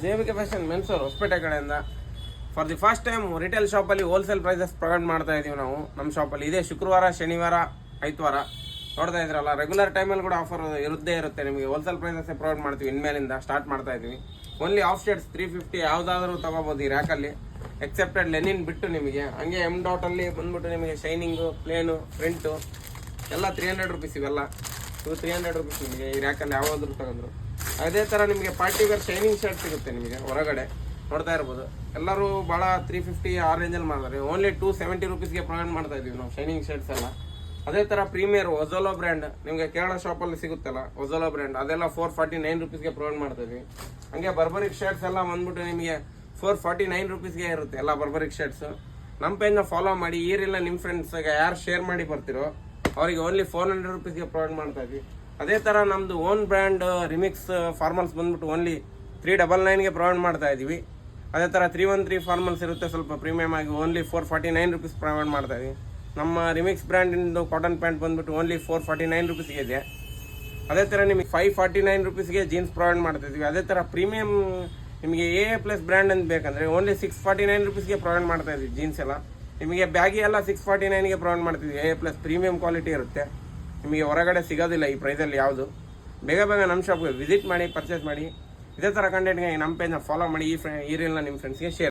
ಜೆವಿಕೆ fashion men's Hosapete ಕಡೆಯಿಂದ for the first time retail ಶಾಪಲ್ಲಿ wholesale prices provide ಮಾಡ್ತಾ ಇದೀವಿ ನಾವು ನಮ್ಮ ಶಾಪಲ್ಲಿ. ಇದೇ ಶುಕ್ರವಾರ, ಶನಿವಾರ, ಐತವಾರ ನೋಡ್ತಾ ಇದ್ರಲ್ಲ, ರೆಗ್ಯುಲರ್ ಟೈಮಲ್ಲಿ ಕೂಡ ಆಫರ್ ಇರುತ್ತೆ ನಿಮಗೆ. ಹೋಲ್ಸೇಲ್ ಪ್ರೈಸಸ್ ಪ್ರೊವೈಡ್ ಮಾಡ್ತೀವಿ. ಇನ್ಮೇಲಿಂದ ಸ್ಟಾರ್ಟ್ ಮಾಡ್ತಾ ಇದೀವಿ. ಓನ್ಲಿ ಆಫ್ ಶೇಡ್ಸ್ 350 ಯಾವುದಾದ್ರೂ ತಗೋಬೋದು ಈ ರ್ಯಾಕಲ್ಲಿ, ಎಕ್ಸೆಪ್ಟೆಡ್ ಲೆನಿನ್ ಬಿಟ್ಟು ನಿಮಗೆ. ಹಂಗೆ M.ಅಲ್ಲಿ ಬಂದ್ಬಿಟ್ಟು ನಿಮಗೆ ಶೈನಿಂಗು, ಪ್ಲೇನು, ಪ್ರಿಂಟು ಎಲ್ಲ 300 ರುಪೀಸ್. ಇವೆಲ್ಲ 300 ರುಪೀಸ್ ನಿಮಗೆ ಈ ರ್ಯಾಕಲ್ಲಿ ಯಾವಾದರೂ ತಗೊಂಡ್ರು. ಅದೇ ಥರ ನಿಮಗೆ ಪಾರ್ಟಿ ವೇರ್ ಶೈನಿಂಗ್ ಶರ್ಟ್ ಸಿಗುತ್ತೆ ನಿಮಗೆ ಹೊರಗಡೆ ನೋಡ್ತಾ ಇರ್ಬೋದು. ಎಲ್ಲರೂ ಭಾಳ 350 ಆ ರೇಂಜಲ್ಲಿ ಮಾಡ್ತಾರೆ. ಓನ್ಲಿ 270 ರುಪೀಸ್ಗೆ ಪ್ರೊವೈಡ್ ಮಾಡ್ತಾ ಇದೀವಿ ನಾವು ಶೈನಿಂಗ್ ಶರ್ಟ್ಸ್ ಎಲ್ಲ. ಅದೇ ಥರ ಪ್ರೀಮಿಯರ್ ಒಜೋಲೋ ಬ್ರ್ಯಾಂಡ್ ನಿಮಗೆ ಕೇರಳ ಶಾಪಲ್ಲಿ ಸಿಗುತ್ತಲ್ಲ, ಒಜೋಲೋ ಬ್ರ್ಯಾಂಡ್, ಅದೆಲ್ಲ 449 ರುಪೀಸ್ಗೆ ಪ್ರೊವೈಡ್ ಮಾಡ್ತಾ ಇದೀವಿ. ಹಂಗೆ ಬರ್ಬರಿಕ್ ಶರ್ಟ್ಸ್ ಎಲ್ಲ ಬಂದ್ಬಿಟ್ಟು ನಿಮಗೆ 449 ರುಪೀಸ್ಗೆ ಇರುತ್ತೆ ಎಲ್ಲ ಬರ್ಬರಿಕ್ ಶರ್ಟ್ಸ್. ನಮ್ಮ ಪೇಜ್ನ ಫಾಲೋ ಮಾಡಿ. ಈ ರೀಲ್ನ ನಿಮ್ಮ ಫ್ರೆಂಡ್ಸ್ಗೆ ಯಾರು ಶೇರ್ ಮಾಡಿ ಬರ್ತಿರೋ ಅವರಿಗೆ ಓನ್ಲಿ 400 ರುಪೀಸ್ಗೆ ಪ್ರೊವೈಡ್ ಮಾಡ್ತಾ ಇದ್ವಿ. ಅದೇ ಥರ ನಮ್ಮದು ಓನ್ ಬ್ರ್ಯಾಂಡ್ ರಿಮಿಕ್ಸ್ ಫಾರ್ಮಲ್ಸ್ ಬಂದ್ಬಿಟ್ಟು ಓನ್ಲಿ 399ಗೆ ಪ್ರೊವೈಡ್ ಮಾಡ್ತಾ ಇದ್ದೀವಿ. ಅದೇ ಥರ 313 ಫಾರ್ಮಲ್ಸ್ ಇರುತ್ತೆ, ಸ್ವಲ್ಪ ಪ್ರೀಮಿಯಮ್ ಆಗಿ, ಓನ್ಲಿ 449 ರುಪೀಸ್ ಪ್ರೊವೈಡ್ ಮಾಡ್ತಾ ಇದ್ದೀವಿ. ನಮ್ಮ ರಿಮಿಕ್ಸ್ ಬ್ರ್ಯಾಂಡಿಂದು ಕಾಟನ್ ಪ್ಯಾಂಟ್ ಬಂದ್ಬಿಟ್ಟು ಓನ್ಲಿ 449 ರುಪೀಸ್ಗೆ ಇದೆ. ಅದೇ ಥರ ನಿಮಗೆ 549 ರುಪೀಸ್ಗೆ ಜೀನ್ಸ್ ಪ್ರೊವೈಡ್ ಮಾಡ್ತಾ ಇದ್ದೀವಿ. ಅದೇ ಥರ ಪ್ರೀಮಿಯಮ್ ನಿಮಗೆ A+ ಬ್ರ್ಯಾಂಡ್ ಅಂತ ಬೇಕಂದರೆ ಓನ್ಲಿ 649 ರುಪೀಸ್ಗೆ ಪ್ರೊವೈಡ್ ಮಾಡ್ತಾ ಇದ್ದೀವಿ ಜೀನ್ಸ್ ಎಲ್ಲ. ನಿಮಗೆ ಬ್ಯಾಗಿ ಎಲ್ಲ 649ಗೆ ಪ್ರೊವೈಡ್ ಮಾಡ್ತೀವಿ. A+ ಪ್ರೀಮಿಯಂ ಕ್ವಾಲಿಟಿ ಇರುತ್ತೆ, ನಿಮಗೆ ಹೊರಗಡೆ ಸಿಗೋದಿಲ್ಲ ಈ ಪ್ರೈಸಲ್ಲಿ ಯಾವುದು. ಬೇಗ ನಮ್ಮ ಶಾಪ್ಗೆ ವಿಸಿಟ್ ಮಾಡಿ, ಪರ್ಚೇಸ್ ಮಾಡಿ. ಇದೇ ಥರ ಕಂಟೆಂಟ್ಗೆ ನಮ್ಮ ಪೇಜ್ನ ಫಾಲೋ ಮಾಡಿ. ಈ ರೀಲ್ನ ನಿಮ್ಮ ಫ್ರೆಂಡ್ಸ್ಗೆ ಶೇರ್